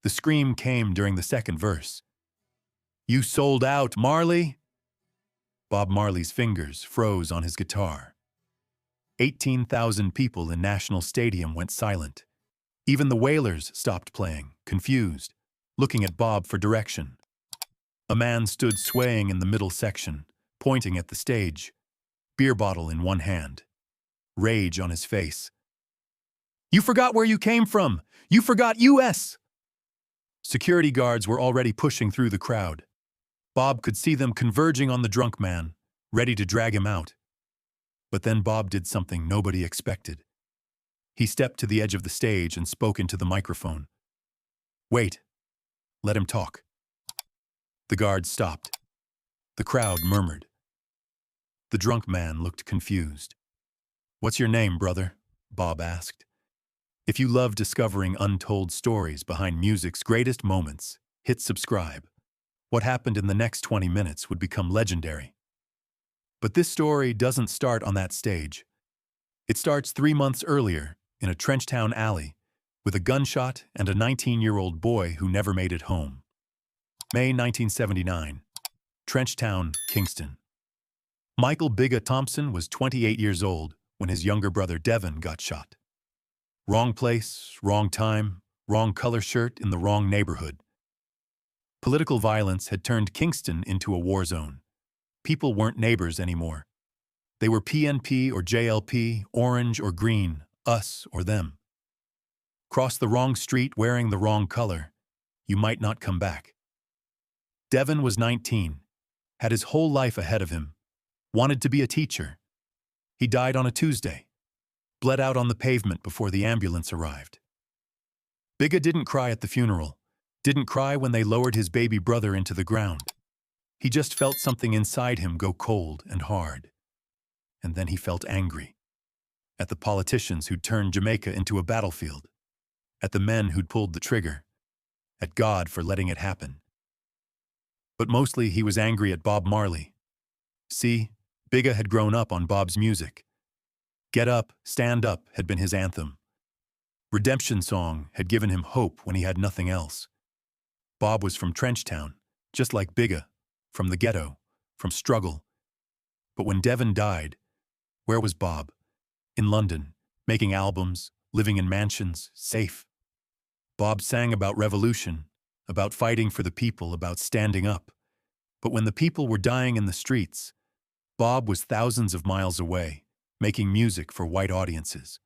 The scream came during the second verse. "You sold out, Marley?" Bob Marley's fingers froze on his guitar. 18,000 people in National Stadium went silent. Even the Wailers stopped playing, confused, looking at Bob for direction. A man stood swaying in the middle section, pointing at the stage, beer bottle in one hand, rage on his face. "You forgot where you came from! You forgot US!" Security guards were already pushing through the crowd. Bob could see them converging on the drunk man, ready to drag him out. But then Bob did something nobody expected. He stepped to the edge of the stage and spoke into the microphone. "Wait. Let him talk." The guards stopped. The crowd murmured. The drunk man looked confused. "What's your name, brother?" Bob asked. If you love discovering untold stories behind music's greatest moments, hit subscribe. What happened in the next 20 minutes would become legendary. But this story doesn't start on that stage. It starts 3 months earlier, in a Trenchtown alley, with a gunshot and a 19-year-old boy who never made it home. May 1979. Trenchtown, Kingston. Michael Bigga Thompson was 28 years old when his younger brother Devon got shot. Wrong place, wrong time, wrong color shirt in the wrong neighborhood. Political violence had turned Kingston into a war zone. People weren't neighbors anymore. They were PNP or JLP, orange or green, us or them. Cross the wrong street wearing the wrong color, you might not come back. Devon was 19, had his whole life ahead of him, wanted to be a teacher. He died on a Tuesday, bled out on the pavement before the ambulance arrived. Bigga didn't cry at the funeral, didn't cry when they lowered his baby brother into the ground. He just felt something inside him go cold and hard. And then he felt angry. At the politicians who'd turned Jamaica into a battlefield. At the men who'd pulled the trigger. At God for letting it happen. But mostly he was angry at Bob Marley. See, Bigga had grown up on Bob's music. Get Up, Stand Up had been his anthem. Redemption Song had given him hope when he had nothing else. Bob was from Trenchtown, just like Bigga, from the ghetto, from struggle. But when Devon died, where was Bob? In London, making albums, living in mansions, safe. Bob sang about revolution, about fighting for the people, about standing up. But when the people were dying in the streets, Bob was thousands of miles away, making music for white audiences.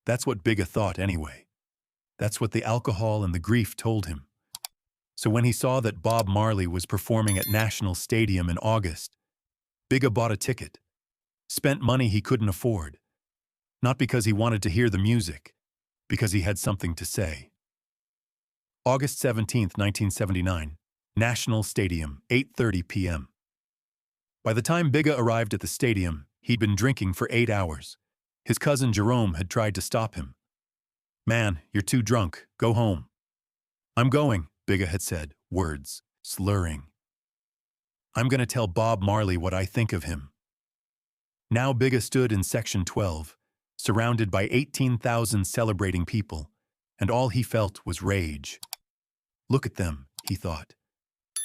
That's what Bigga thought anyway. That's what the alcohol and the grief told him. So when he saw that Bob Marley was performing at National Stadium in August, Bigga bought a ticket, spent money he couldn't afford. Not because he wanted to hear the music, because he had something to say. August 17, 1979, National Stadium, 8:30 p.m. By the time Bigga arrived at the stadium, he'd been drinking for 8 hours. His cousin Jerome had tried to stop him. "Man, you're too drunk. Go home." "I'm going," Bigga had said, words slurring. "I'm going to tell Bob Marley what I think of him." Now Bigga stood in Section 12, surrounded by 18,000 celebrating people, and all he felt was rage. Look at them, he thought,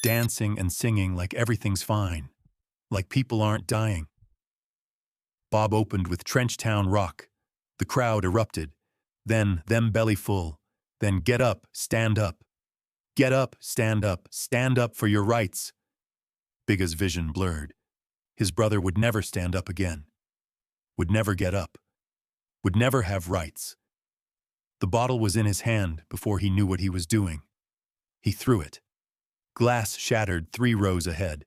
dancing and singing like everything's fine, like people aren't dying. Bob opened with Trenchtown Rock. The crowd erupted. Then Them Belly Full. Then Get Up, Stand Up. Get up, stand up for your rights. Bigga's vision blurred. His brother would never stand up again. Would never get up. Would never have rights. The bottle was in his hand before he knew what he was doing. He threw it. Glass shattered 3 rows ahead.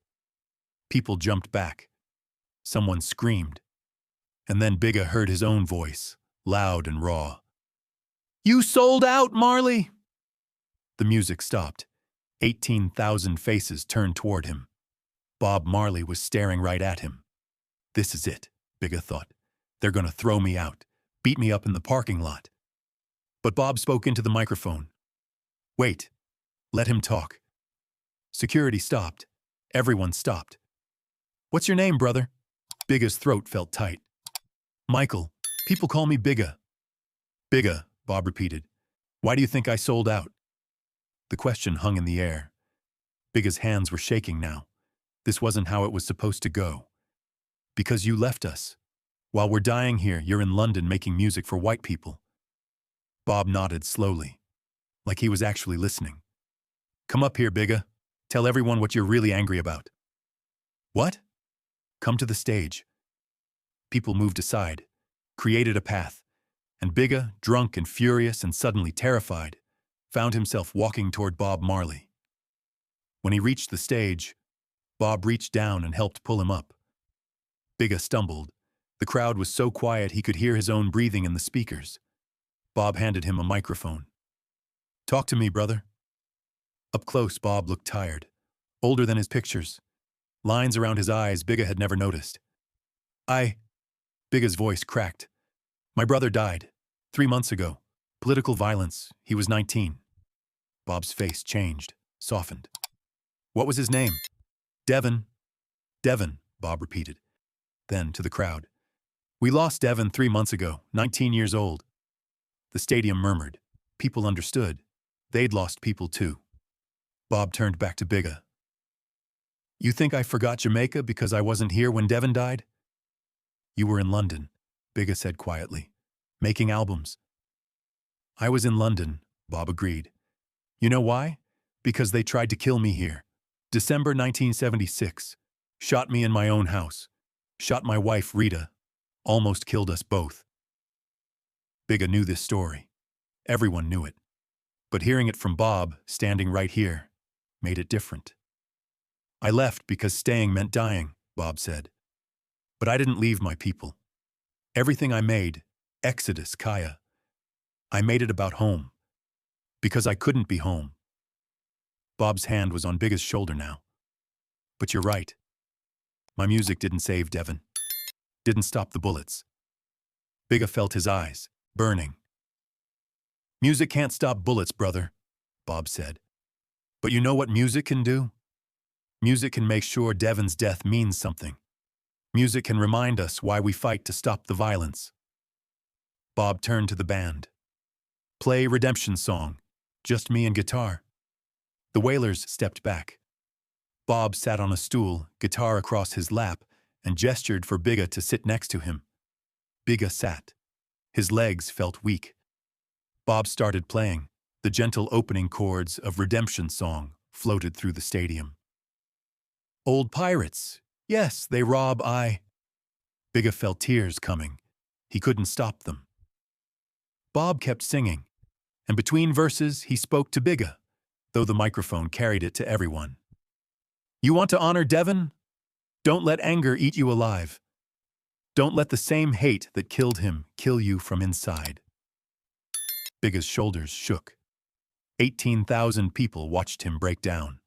People jumped back. Someone screamed. And then Bigga heard his own voice, loud and raw. "You sold out, Marley!" The music stopped. 18,000 faces turned toward him. Bob Marley was staring right at him. This is it, Bigga thought. They're going to throw me out, beat me up in the parking lot. But Bob spoke into the microphone. Wait, let him talk. Security stopped. Everyone stopped. What's your name, brother? Bigga's throat felt tight. Michael. People call me Bigga. Bigga, Bob repeated. Why do you think I sold out? The question hung in the air. Bigga's hands were shaking now. This wasn't how it was supposed to go. Because you left us. While we're dying here, you're in London making music for white people. Bob nodded slowly, like he was actually listening. Come up here, Bigga. Tell everyone what you're really angry about. What? Come to the stage. People moved aside, created a path, and Bigga, drunk and furious and suddenly terrified, found himself walking toward Bob Marley. When he reached the stage, Bob reached down and helped pull him up. Bigga stumbled. The crowd was so quiet he could hear his own breathing in the speakers. Bob handed him a microphone. Talk to me, brother. Up close, Bob looked tired, older than his pictures. Lines around his eyes Bigga had never noticed. Bigga's voice cracked. My brother died 3 months ago. Political violence. He was 19. Bob's face changed, softened. What was his name? Devon. Devon, Bob repeated. Then to the crowd. We lost Devon 3 months ago, 19 years old. The stadium murmured. People understood. They'd lost people too. Bob turned back to Bigga. You think I forgot Jamaica because I wasn't here when Devon died? You were in London, Bigga said quietly, making albums. I was in London, Bob agreed. You know why? Because they tried to kill me here. December 1976. Shot me in my own house. Shot my wife, Rita. Almost killed us both. Bigga knew this story. Everyone knew it. But hearing it from Bob, standing right here, made it different. I left because staying meant dying, Bob said. But I didn't leave my people. Everything I made, Exodus, Kaya, I made it about home. Because I couldn't be home. Bob's hand was on Bigga's shoulder now. But you're right. My music didn't save Devon. Didn't stop the bullets. Bigga felt his eyes, burning. Music can't stop bullets, brother, Bob said. But you know what music can do? Music can make sure Devon's death means something. Music can remind us why we fight to stop the violence. Bob turned to the band. Play Redemption Song, just me and guitar. The Wailers stepped back. Bob sat on a stool, guitar across his lap, and gestured for Bigga to sit next to him. Bigga sat. His legs felt weak. Bob started playing. The gentle opening chords of Redemption Song floated through the stadium. Old pirates, yes, they rob Bigga felt tears coming. He couldn't stop them. Bob kept singing, and between verses he spoke to Bigga, though the microphone carried it to everyone. You want to honor Devon? Don't let anger eat you alive. Don't let the same hate that killed him kill you from inside. Bigga's shoulders shook. 18,000 people watched him break down.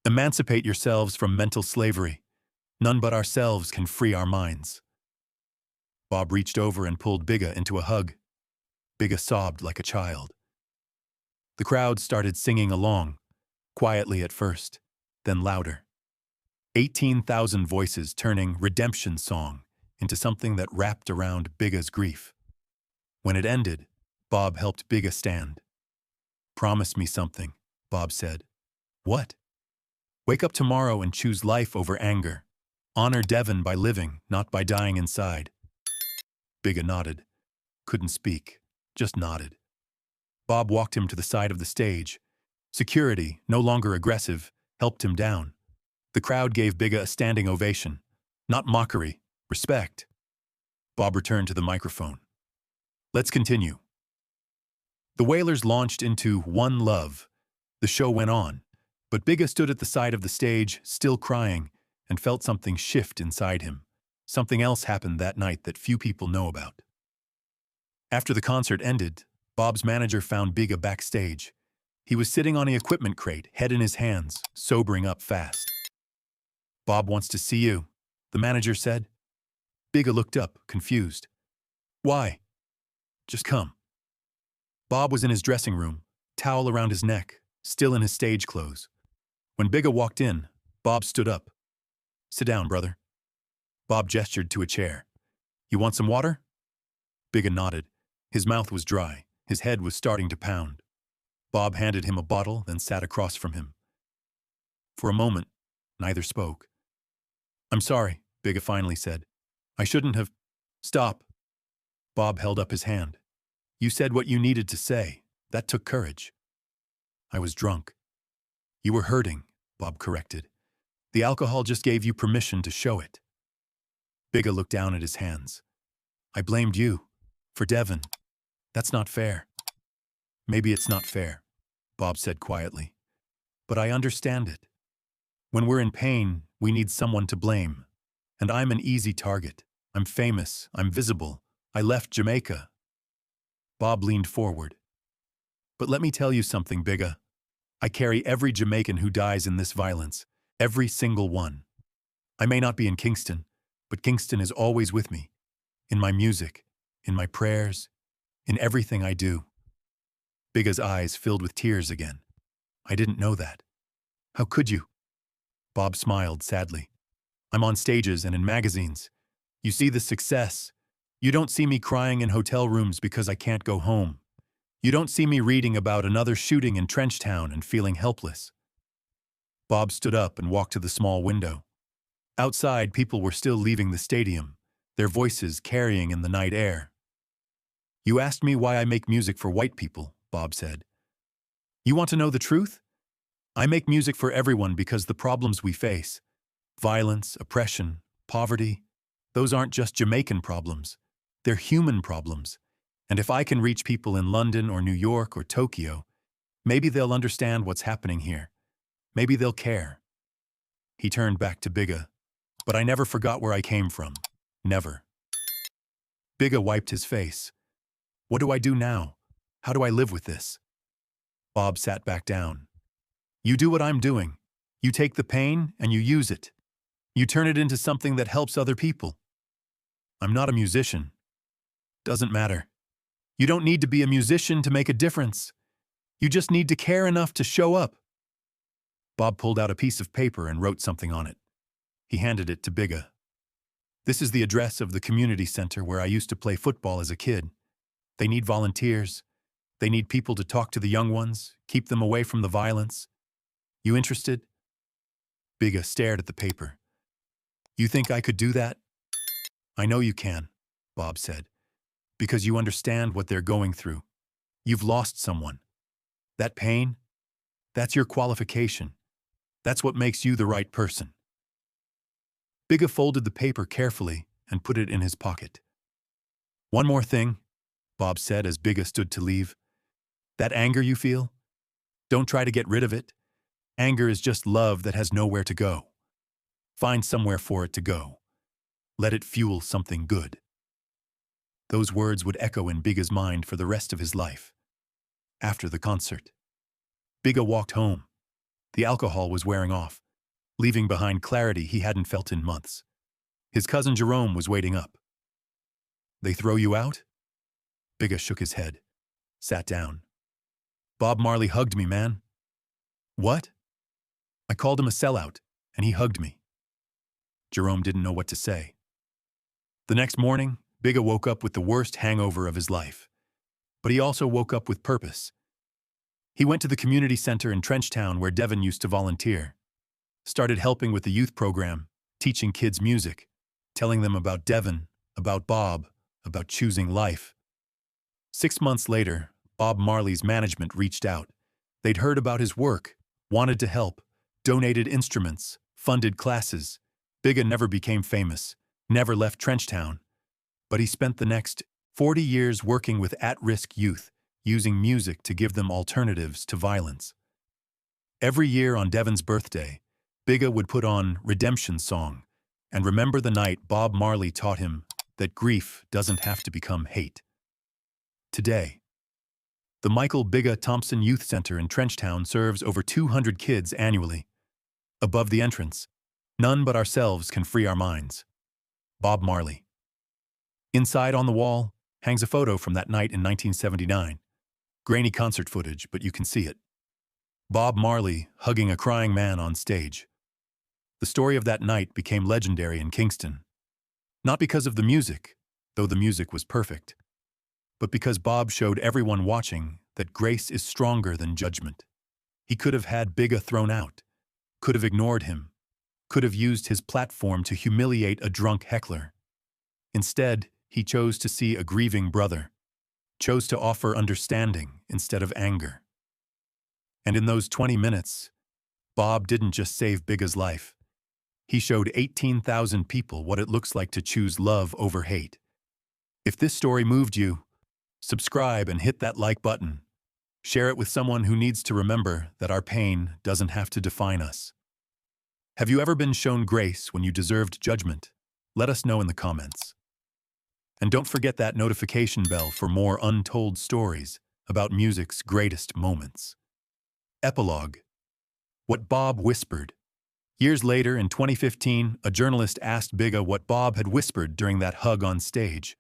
Emancipate yourselves from mental slavery. None but ourselves can free our minds. Bob reached over and pulled Bigga into a hug. Bigga sobbed like a child. The crowd started singing along, quietly at first, then louder. 18,000 voices turning Redemption Song into something that wrapped around Bigga's grief. When it ended, Bob helped Bigga stand. Promise me something, Bob said. What? Wake up tomorrow and choose life over anger. Honor Devon by living, not by dying inside. Bigga nodded. Couldn't speak, just nodded. Bob walked him to the side of the stage. Security, no longer aggressive, helped him down. The crowd gave Bigga a standing ovation. Not mockery, respect. Bob returned to the microphone. Let's continue. The Wailers launched into One Love. The show went on, but Bigga stood at the side of the stage, still crying, and felt something shift inside him. Something else happened that night that few people know about. After the concert ended, Bob's manager found Bigga backstage. He was sitting on an equipment crate, head in his hands, sobering up fast. Bob wants to see you, the manager said. Bigga looked up, confused. Why? Just come. Bob was in his dressing room, towel around his neck, still in his stage clothes. When Bigga walked in, Bob stood up. Sit down, brother. Bob gestured to a chair. You want some water? Bigga nodded. His mouth was dry. His head was starting to pound. Bob handed him a bottle, then sat across from him. For a moment, neither spoke. "I'm sorry," Bigga finally said. "I shouldn't have—" "Stop." Bob held up his hand. "You said what you needed to say. That took courage." "I was drunk." "You were hurting," Bob corrected. "The alcohol just gave you permission to show it." Bigga looked down at his hands. "I blamed you. For Devon. That's not fair." "Maybe it's not fair," Bob said quietly. "But I understand it. When we're in pain, we need someone to blame. And I'm an easy target. I'm famous. I'm visible. I left Jamaica." Bob leaned forward. "But let me tell you something, Bigga. I carry every Jamaican who dies in this violence. Every single one. I may not be in Kingston, but Kingston is always with me. In my music, in my prayers, in everything I do." Bigga's eyes filled with tears again. "I didn't know that. How could you?" Bob smiled sadly. "I'm on stages and in magazines. You see the success. You don't see me crying in hotel rooms because I can't go home. You don't see me reading about another shooting in Trenchtown and feeling helpless." Bob stood up and walked to the small window. Outside, people were still leaving the stadium, their voices carrying in the night air. "You asked me why I make music for white people," Bob said. "You want to know the truth? I make music for everyone because the problems we face, violence, oppression, poverty, those aren't just Jamaican problems. They're human problems. And if I can reach people in London or New York or Tokyo, maybe they'll understand what's happening here. Maybe they'll care." He turned back to Bigga. "But I never forgot where I came from. Never." Bigga wiped his face. "What do I do now? How do I live with this?" Bob sat back down. "You do what I'm doing. You take the pain and you use it. You turn it into something that helps other people. I'm not a musician. Doesn't matter. You don't need to be a musician to make a difference. You just need to care enough to show up." Bob pulled out a piece of paper and wrote something on it. He handed it to Bigga. "This is the address of the community center where I used to play football as a kid. They need volunteers. They need people to talk to the young ones, keep them away from the violence. You interested?" Bigga stared at the paper. "You think I could do that?" "I know you can," Bob said, "because you understand what they're going through. You've lost someone. That pain, that's your qualification. That's what makes you the right person." Bigga folded the paper carefully and put it in his pocket. "One more thing," Bob said as Bigga stood to leave. "That anger you feel, don't try to get rid of it. Anger is just love that has nowhere to go. Find somewhere for it to go. Let it fuel something good." Those words would echo in Bigga's mind for the rest of his life. After the concert, Bigga walked home. The alcohol was wearing off, leaving behind clarity he hadn't felt in months. His cousin Jerome was waiting up. "They throw you out?" Bigga shook his head, sat down. "Bob Marley hugged me, man." "What?" "I called him a sellout, and he hugged me." Jerome didn't know what to say. The next morning, Bigga woke up with the worst hangover of his life. But he also woke up with purpose. He went to the community center in Trenchtown where Devon used to volunteer. Started helping with the youth program, teaching kids music, telling them about Devon, about Bob, about choosing life. 6 months later, Bob Marley's management reached out. They'd heard about his work, wanted to help, donated instruments, funded classes. Bigga never became famous, never left Trenchtown. But he spent the next 40 years working with at-risk youth, using music to give them alternatives to violence. Every year on Devon's birthday, Bigga would put on Redemption Song and remember the night Bob Marley taught him that grief doesn't have to become hate. Today, the Michael Bigga Thompson Youth Center in Trenchtown serves over 200 kids annually. Above the entrance, "None but ourselves can free our minds." Bob Marley. Inside on the wall hangs a photo from that night in 1979. Grainy concert footage, but you can see it. Bob Marley hugging a crying man on stage. The story of that night became legendary in Kingston. Not because of the music, though the music was perfect, but because Bob showed everyone watching that grace is stronger than judgment. He could have had Bigga thrown out, could have ignored him, could have used his platform to humiliate a drunk heckler. Instead, he chose to see a grieving brother, chose to offer understanding instead of anger. And in those 20 minutes, Bob didn't just save Bigga's life. He showed 18,000 people what it looks like to choose love over hate. If this story moved you, subscribe and hit that like button. Share it with someone who needs to remember that our pain doesn't have to define us. Have you ever been shown grace when you deserved judgment? Let us know in the comments. And don't forget that notification bell for more untold stories about music's greatest moments. Epilogue. What Bob whispered. Years later, in 2015, a journalist asked Bigga what Bob had whispered during that hug on stage,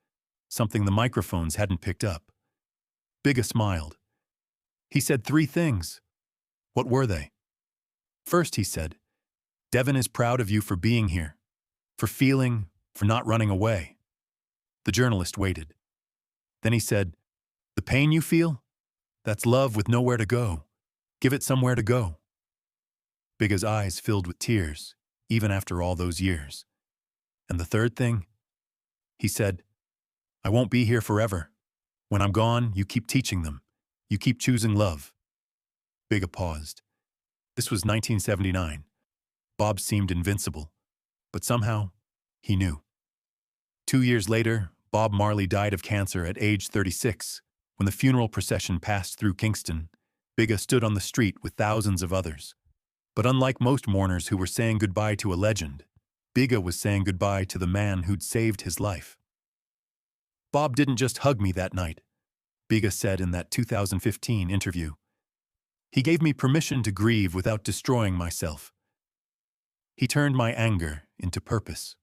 something the microphones hadn't picked up. Bigga smiled. He said 3 things. What were they? First, he said, "Devon is proud of you for being here, for not running away." The journalist waited. Then he said, "The pain you feel? That's love with nowhere to go. Give it somewhere to go." Bigga's eyes filled with tears, even after all those years. And the third thing? He said, "I won't be here forever. When I'm gone, you keep teaching them. You keep choosing love." Bigga paused. This was 1979. Bob seemed invincible, but somehow, he knew. 2 years later, Bob Marley died of cancer at age 36. When the funeral procession passed through Kingston, Bigga stood on the street with thousands of others. But unlike most mourners who were saying goodbye to a legend, Bigga was saying goodbye to the man who'd saved his life. "Bob didn't just hug me that night," Bigga said in that 2015 interview. "He gave me permission to grieve without destroying myself. He turned my anger into purpose."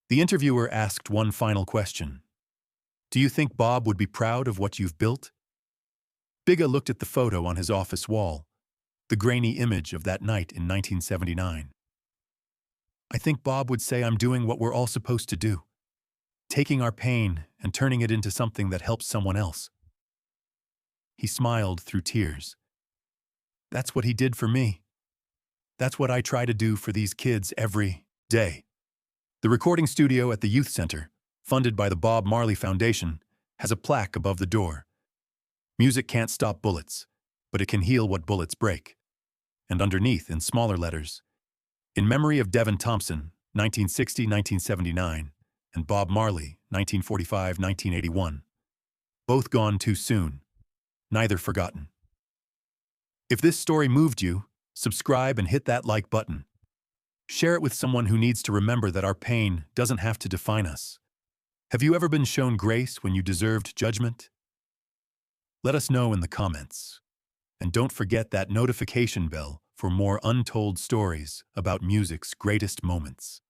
The interviewer asked one final question. "Do you think Bob would be proud of what you've built?" Bigga looked at the photo on his office wall, the grainy image of that night in 1979. "I think Bob would say I'm doing what we're all supposed to do, taking our pain and turning it into something that helps someone else." He smiled through tears. "That's what he did for me. That's what I try to do for these kids every day." The recording studio at the Youth Center, funded by the Bob Marley Foundation, has a plaque above the door. "Music can't stop bullets, but it can heal what bullets break." And underneath, in smaller letters, "In memory of Devon Thompson, 1960-1979, and Bob Marley, 1945-1981. Both gone too soon, neither forgotten." If this story moved you, subscribe and hit that like button. Share it with someone who needs to remember that our pain doesn't have to define us. Have you ever been shown grace when you deserved judgment? Let us know in the comments. And don't forget that notification bell for more untold stories about music's greatest moments.